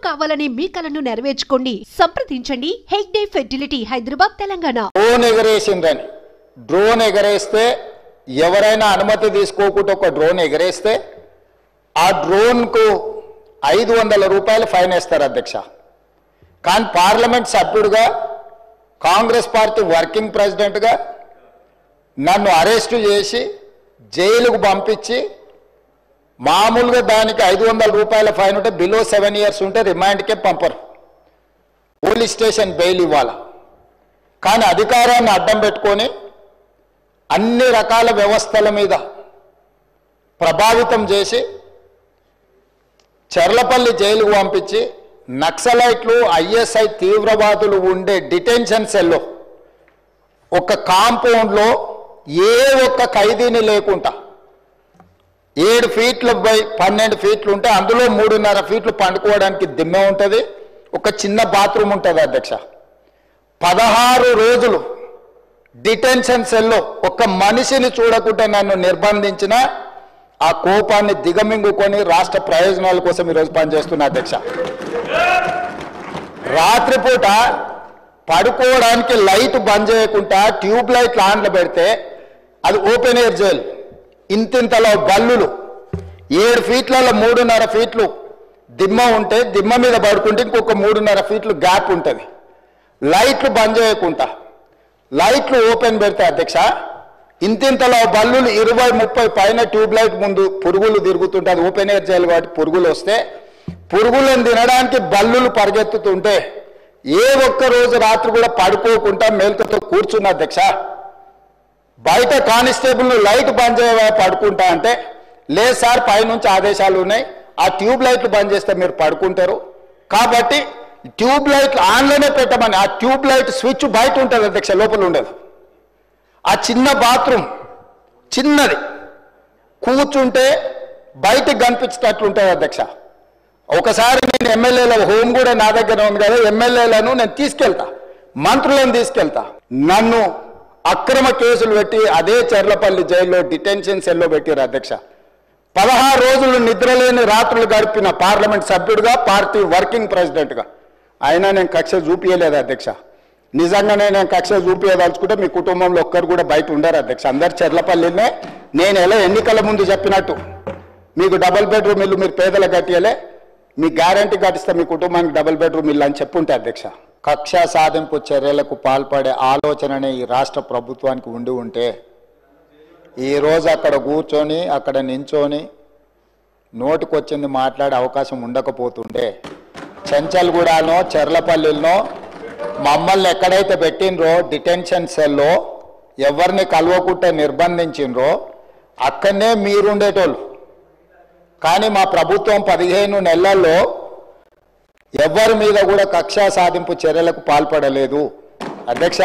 కావాలని మీ కలను నెరవేర్చుకోండి. సంప్రదించండి హెగ్డే ఫెర్టిలిటీ, హైదరాబాద్, తెలంగాణ. డ్రోన్ ఎగరేసిందని, డ్రోన్ ఎగరేస్తే ఎవరైనా అనుమతి తీసుకోకుండా ఒక డ్రోన్ ఎగరేస్తే ఆ డ్రోన్కు 500 రూపాయలు ఫైన్ వేస్తారు అధ్యక్ష. కానీ పార్లమెంట్ సభ్యుడిగా, కాంగ్రెస్ పార్టీ వర్కింగ్ ప్రెసిడెంట్గా నన్ను అరెస్టు చేసి జైలుకు పంపించి మామూలుగా దానికి 500 రూపాయల ఫైన్ ఉంటే బిలో 7 ఇయర్స్ ఉంటే రిమాండ్కే పంపరు, పోలీస్ స్టేషన్ బెయిల్ ఇవ్వాలి. కానీ అధికారాన్ని అడ్డం పెట్టుకొని అన్ని రకాల వ్యవస్థల మీద ప్రభావితం చేసి చర్లపల్లి జైలుకు పంపించి నక్సలైట్లు, ఐఎస్ఐ తీవ్రవాదులు ఉండే డిటెన్షన్ సెల్లో ఒక కాంపౌండ్లో ఏ ఒక్క ఖైదీని లేకుండా 7 ఫీట్లు బై 12 ఫీట్లు ఉంటే అందులో 3.5 ఫీట్లు పండుకోవడానికి దిమ్మె ఉంటుంది, ఒక చిన్న బాత్రూమ్ ఉంటుంది అధ్యక్ష. 16 రోజులు డిటెన్షన్ సెల్లో ఒక్క మనిషిని చూడకుండా నన్ను నిర్బంధించిన ఆ కోపాన్ని దిగమింగుకొని రాష్ట్ర ప్రయోజనాల కోసం ఈరోజు పనిచేస్తున్నా అధ్యక్ష. రాత్రిపూట పడుకోవడానికి లైట్ బంద్ చేయకుండా ట్యూబ్ లైట్లు ఆన్లో పెడితే అది ఓపెన్ ఎయిర్ జైలు, ఇంతింతలో బల్లులు, 7 ఫీట్లలో 3.5 ఫీట్లు దిమ్మ ఉంటే దిమ్మ మీద పడుకుంటే ఇంకొక 3.5 ఫీట్లు గ్యాప్ ఉంటుంది. లైట్లు బంద్ చేయకుండా లైట్లు ఓపెన్ పెడితే అధ్యక్ష ఇంతింతలో బల్లులు 20-30 పైన ట్యూబ్ లైట్ ముందు పురుగులు తిరుగుతుంటే, అది ఓపెన్ ఎయిర్ జైలు కాబట్టి పురుగులు వస్తే పురుగులను తినడానికి బల్లులు పరిగెత్తుతుంటే ఏ ఒక్క రోజు రాత్రి కూడా పడుకోకుండా మేల్కతో కూర్చున్న అధ్యక్ష. బయట కానిస్టేబుల్ లైట్ బంద్ చేయవా పడుకుంటా అంటే, లేదు సార్ పైనుంచి ఆదేశాలు ఉన్నాయి, ఆ ట్యూబ్ లైట్లు బంద్ చేస్తే మీరు పడుకుంటారు కాబట్టి ట్యూబ్ లైట్లు ఆన్లోనే పెట్టమని. ఆ ట్యూబ్ లైట్ స్విచ్ బయట ఉంటుంది అధ్యక్ష, లోపల ఉండదు. ఆ చిన్న బాత్రూమ్ చిన్నది, కూర్చుంటే బయటకు కనిపించేటట్లు ఉంటుంది అధ్యక్ష. ఒకసారి నేను ఎమ్మెల్యేల హోమ్ కూడా నా దగ్గర ఉంది కదా, ఎమ్మెల్యేలను నేను తీసుకెళ్తా, మంత్రులను తీసుకెళ్తా, నన్ను అక్రమ కేసులు పెట్టి అదే చర్లపల్లి జైల్లో డిటెన్షన్ సెల్లో పెట్టారు అధ్యక్ష. 16 రోజులు నిద్రలేని రాత్రులు గడిపిన పార్లమెంట్ సభ్యుడిగా, పార్టీ వర్కింగ్ ప్రెసిడెంట్గా అయినా నేను కక్ష చూపించలేదు అధ్యక్ష. నిజంగానే నేను కక్ష చూపించదలుచుకుంటే మీ కుటుంబంలో ఒక్కరు కూడా బయట ఉండరు అధ్యక్ష, అందరు చర్లపల్లినే. నేను ఎలా ఎన్నికల ముందు చెప్పినట్టు మీకు డబుల్ బెడ్రూమ్ ఇల్లు మీరు పేదలకు కట్టియలే, మీ గ్యారంటీ కట్టిస్తే మీ కుటుంబానికి డబుల్ బెడ్రూమ్ ఇల్లు అని చెప్పుంటే అధ్యక్ష. కక్ష సాధింపు చర్యలకు పాల్పడే ఆలోచననే ఈ రాష్ట్ర ప్రభుత్వానికి ఉండి ఉంటే ఈరోజు అక్కడ కూర్చొని అక్కడ నించొని నోటికొచ్చింది మాట్లాడే అవకాశం ఉండకపోతుండే. చెంచల్గూడనో చర్లపల్లిలో మమ్మల్ని ఎక్కడైతే పెట్టినరో డిటెన్షన్ సెల్లో ఎవరిని కలవకుండా నిర్బంధించినరో అక్కడనే మీరుండేటోళ్ళు. కానీ మా ప్రభుత్వం 15 నెలల్లో ఎవరి మీద కూడా కక్షా సాధింపు చర్యలకు పాల్పడలేదు అధ్యక్ష.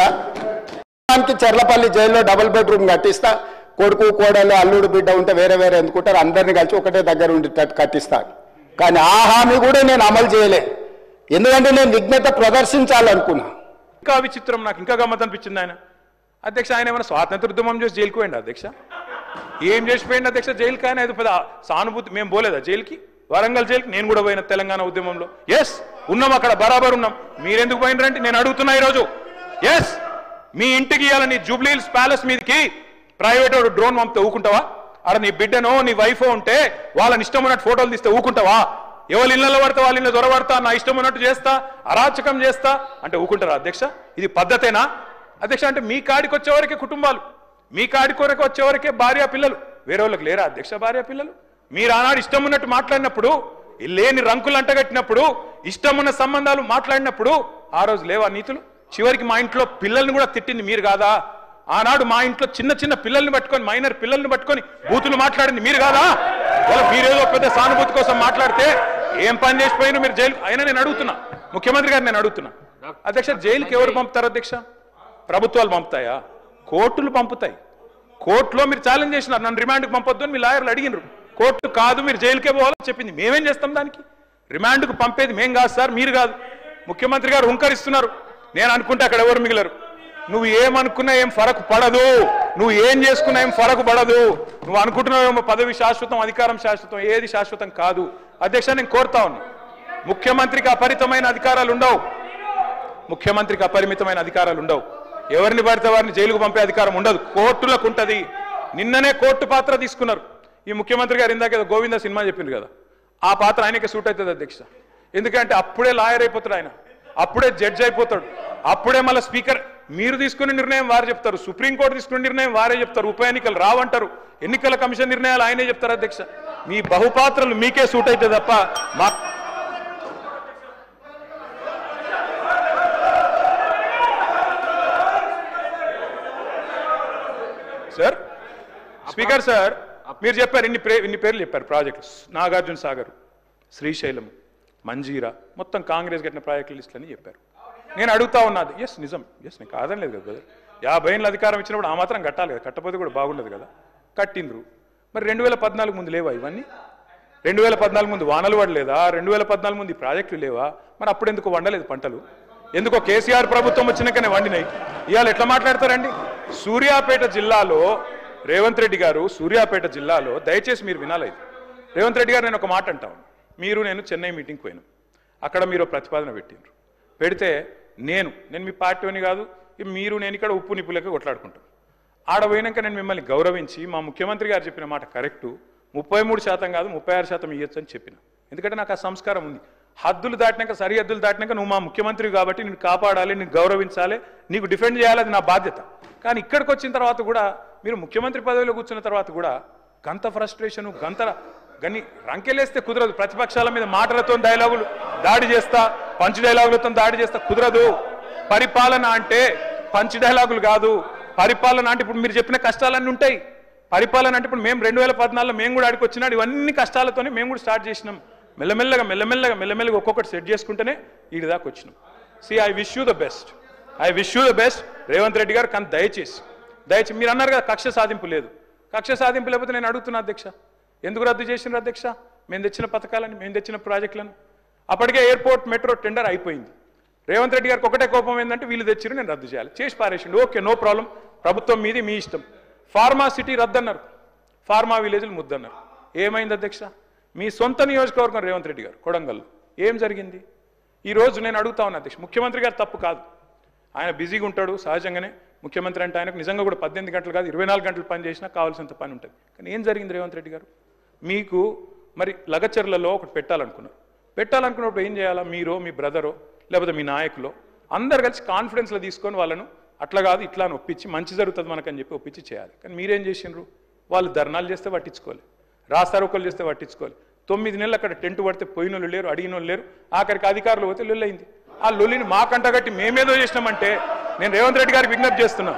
చర్లపల్లి జైల్లో డబుల్ బెడ్రూమ్ కట్టిస్తా, కొడుకు కోడలు అల్లుడు బిడ్డ ఉంటే వేరే వేరే ఎందుకుంటారు, అందరినీ కలిసి ఒకటే దగ్గర ఉండేటట్టు కట్టిస్తాను. కానీ ఆ హామీ కూడా నేను అమలు చేయలే, ఎందుకంటే నేను విఘ్నత ప్రదర్శించాలనుకున్నా. ఇంకా విచిత్రం, నాకు ఇంకా గమ్మత్ అనిపించింది ఆయన అధ్యక్ష. ఆయన ఏమైనా స్వాతంత్ర ఉద్యమం చేసి జైలుకు పోయింది అధ్యక్ష? ఏం చేసిపోయింది అధ్యక్ష జైలుకి? ఆయన ఏదో పెద్ద సానుభూతి. మేము పోలేదా జైలుకి? వరంగల్ జైలుకి నేను కూడా పోయిన తెలంగాణ ఉద్యమంలో. ఎస్ ఉన్నాం, అక్కడ బరాబర్ ఉన్నాం. మీరెందుకు పోయినరంటే నేను అడుగుతున్నా ఈరోజు. ఎస్ మీ ఇంటికి ఇవ్వాలని జూబ్లీ హిల్స్ ప్యాలెస్ మీదకి ప్రైవేట్ డ్రోన్ పంపితే ఊకుంటావా? అక్కడ నీ బిడ్డనో నీ వైఫో ఉంటే వాళ్ళని ఇష్టం ఉన్నట్టు ఫోటోలు తీస్తే ఊకుంటావా? ఎవరి ఇళ్లలో పడతా వాళ్ళ ఇళ్ళ దొరబడతా, నా ఇష్టం ఉన్నట్టు చేస్తా, అరాచకం చేస్తా అంటే ఊకుంటారా అధ్యక్ష? ఇది పద్ధతేనా అధ్యక్ష? అంటే మీ కాడికి వచ్చేవరకే కుటుంబాలు, మీ కాడికి వరకు వచ్చేవరకే భార్య పిల్లలు, వేరే వాళ్ళకి లేరా అధ్యక్ష భార్య పిల్లలు? మీరు ఆనాడు ఇష్టం ఉన్నట్టు మాట్లాడినప్పుడు, లేని రంకులు అంటగట్టినప్పుడు, ఇష్టం ఉన్న సంబంధాలు మాట్లాడినప్పుడు ఆ రోజు లేవా నీతులు? చివరికి మా ఇంట్లో పిల్లల్ని కూడా తిట్టింది మీరు కాదా? ఆనాడు మా ఇంట్లో చిన్న చిన్న పిల్లల్ని పట్టుకొని, మైనర్ పిల్లల్ని పట్టుకొని బూతులు మాట్లాడింది మీరు కాదా? వాళ్ళ మీరేదో పెద్ద సానుభూతి కోసం మాట్లాడితే ఏం పని చేసిపోయినా మీరు జైలు. అయినా నేను అడుగుతున్నా ముఖ్యమంత్రి గారు, నేను అడుగుతున్నా అధ్యక్ష, జైలుకి ఎవరు పంపుతారు అధ్యక్ష? ప్రభుత్వాలు పంపుతాయా? కోర్టులు పంపుతాయి. కోర్టులో మీరు ఛాలెంజ్ చేసినారు, నన్ను రిమాండ్కి పంపొద్దు అని మీ లాయర్లు అడిగినారు. కోర్టు కాదు మీరు జైలుకే పోవాలని చెప్పింది. మేమేం చేస్తాం దానికి? రిమాండ్కు పంపేది మేం కాదు సార్, మీరు కాదు. ముఖ్యమంత్రి గారు హుంకరిస్తున్నారు. నేను అనుకుంటే అక్కడ ఎవరు మిగిలరు. నువ్వు ఏమనుకున్నా ఏం ఫరకు పడదు, నువ్వు ఏం చేసుకున్నా ఏం ఫరకు పడదు. నువ్వు అనుకుంటున్నావేమో పదవి శాశ్వతం, అధికారం శాశ్వతం, ఏది శాశ్వతం కాదు అధ్యక్ష. నేను కోరుతా ఉన్నా, ముఖ్యమంత్రికి అపరిమితమైన అధికారాలు ఉండవు. ముఖ్యమంత్రికి అపరిమితమైన అధికారాలు ఉండవు. ఎవరిని పడితే వారిని జైలుకు పంపే అధికారం ఉండదు. కోర్టులకు ఉంటుంది. నిన్ననే కోర్టు పాత్ర తీసుకున్నారు. ఈ ముఖ్యమంత్రి గారు ఇందాక గోవింద సినిమా చెప్పింది కదా, ఆ పాత్ర ఆయనకే సూట్ అవుతుంది అధ్యక్ష. ఎందుకంటే అప్పుడే లాయర్ అయిపోతాడు ఆయన, అప్పుడే జడ్జి అయిపోతాడు, అప్పుడే మళ్ళీ స్పీకర్. మీరు తీసుకునే నిర్ణయం వారు చెప్తారు, సుప్రీంకోర్టు తీసుకునే నిర్ణయం వారే చెప్తారు, ఉప ఎన్నికలు రావంటారు, ఎన్నికల కమిషన్ నిర్ణయాలు ఆయనే చెప్తారు అధ్యక్ష. మీ బహుపాత్రలు మీకే సూట్ అవుతుంది తప్ప మా సార్ స్పీకర్ సార్ మీరు చెప్పారు ఇన్ని పేర్లు చెప్పారు ప్రాజెక్టులు. నాగార్జున సాగర్, శ్రీశైలం, మంజీరా, మొత్తం కాంగ్రెస్ కట్టిన ప్రాజెక్టుల లిస్టులు అని చెప్పారు. నేను అడుగుతా ఉన్నది, ఎస్ నిజం, ఎస్ నేను కాదని లేదు కదా బ్రదర్. 50 ఏళ్ళ అధికారం ఇచ్చినప్పుడు ఆ మాత్రం కట్టాలి కదా, కట్టకపోతే కూడా బాగుండదు కదా. కట్టిండ్రు. మరి 2014 ముందు లేవా ఇవన్నీ? 2014 ముందు వానలు పడలేదా? 2014 ముందు ఈ ప్రాజెక్టులు లేవా? మరి అప్పుడు ఎందుకు వండలేదు పంటలు? ఎందుకో కేసీఆర్ ప్రభుత్వం వచ్చినాకనే వండినాయి. ఇవాళ ఎట్లా మాట్లాడతారండి? సూర్యాపేట జిల్లాలో రేవంత్ రెడ్డి గారు, సూర్యాపేట జిల్లాలో దయచేసి మీరు వినాలి. రేవంత్ రెడ్డి గారు నేను ఒక మాట అంటాను. నేను చెన్నై మీటింగ్కి పోయినాం. అక్కడ మీరు ప్రతిపాదన పెట్టిండ్రు. పెడితే నేను మీ పార్టీని కాదు, మీరు నేను ఇక్కడ ఉప్పు నిప్పులకి కొట్లాడుకుంటాం. ఆడ పోయినాక నేను మిమ్మల్ని గౌరవించి మా ముఖ్యమంత్రి గారు చెప్పిన మాట కరెక్టు, 33% కాదు 36% ఇవ్వచ్చు అని చెప్పిన. ఎందుకంటే నాకు ఆ సంస్కారం ఉంది. హద్దులు దాటినాక, సరిహద్దులు దాటినాక నువ్వు మా ముఖ్యమంత్రి కాబట్టి నేను కాపాడాలి, నేను గౌరవించాలి, నీకు డిఫెండ్ చేయాలి, అది నా బాధ్యత. కానీ ఇక్కడికి వచ్చిన తర్వాత కూడా మీరు ముఖ్యమంత్రి పదవిలో కూర్చున్న తర్వాత కూడా గంత ఫ్రస్ట్రేషను, గని రంకెలేస్తే కుదరదు. ప్రతిపక్షాల మీద మాటలతో డైలాగులు దాడి చేస్తా, పంచ్ డైలాగులతో దాడి చేస్తా కుదరదు. పరిపాలన అంటే పంచ్ డైలాగులు కాదు. పరిపాలన అంటే ఇప్పుడు మీరు చెప్పిన కష్టాలన్నీ ఉంటాయి. పరిపాలన అంటే ఇప్పుడు మేము 2014లో మేము కూడా ఆడికి వచ్చినాడు, ఇవన్నీ కష్టాలతోనే మేము కూడా స్టార్ట్ చేసినాం. మెల్లమెల్లగా ఒక్కొక్కటి సెట్ చేసుకుంటేనే వీడి దాకా వచ్చినాం. I wish you the best Revanth Reddy గారు. కానీ దయచేసి మీరు అన్నారు కదా కక్ష సాధింపు లేదు. కక్ష సాధింపు లేకపోతే నేను అడుగుతున్నా అధ్యక్ష, ఎందుకు రద్దు చేసినారు అధ్యక్ష? మేము తెచ్చిన పథకాలని, మేము తెచ్చిన ప్రాజెక్టులను. అప్పటికే ఎయిర్పోర్ట్ మెట్రో టెండర్ అయిపోయింది. రేవంత్ రెడ్డి గారికి ఒకటే కోపం ఏంటంటే వీళ్ళు తెచ్చిరు, నేను రద్దు చేయాలి. చేసి పారేసిండు. ఓకే, నో ప్రాబ్లం, ప్రభుత్వం మీది, మీ ఇష్టం. ఫార్మా సిటీ రద్దన్నారు, ఫార్మా విలేజ్లు ముద్దన్నారు. ఏమైంది అధ్యక్ష? మీ సొంత నియోజకవర్గం రేవంత్ రెడ్డి గారు కొడంగల్ ఏం జరిగింది? ఈరోజు నేను అడుగుతా ఉన్నా అధ్యక్ష, ముఖ్యమంత్రి గారు తప్పు కాదు, ఆయన బిజీగా ఉంటాడు సహజంగానే. ముఖ్యమంత్రి అంటే ఆయనకు నిజంగా కూడా 18 గంటలు కాదు 24 గంటలు పని చేసినా కావాల్సినంత పని ఉంటుంది. కానీ ఏం జరిగింది రేవంత్ రెడ్డి గారు? మీకు మరి లగచర్లలో ఒకటి పెట్టాలనుకున్నప్పుడు ఏం చేయాలా? మీరో, మీ బ్రదరో, లేకపోతే మీ నాయకులో అందరు కలిసి కాన్ఫిడెన్స్లో తీసుకొని వాళ్ళను అట్లా కాదు ఇట్లా అని ఒప్పించి మంచి జరుగుతుంది మనకని చెప్పి ఒప్పించి చేయాలి. కానీ మీరేం చేసిండ్రు? వాళ్ళు ధర్నాలు చేస్తే పట్టించుకోవాలి, రాస్తారోకలు చేస్తే పట్టించుకోవాలి. 9 నెలలు అక్కడ టెంట్ పడితే పోయినోళ్ళు లేరు, అడిగినోళ్ళు లేరు. ఆఖరికి అధికారులు పోతే లొల్లయింది. ఆ లొల్లిని మాకంటగట్టి మేమేదో చేసినామంటే నేను రేవంత్ రెడ్డి గారికి విజ్ఞప్తి చేస్తున్నా.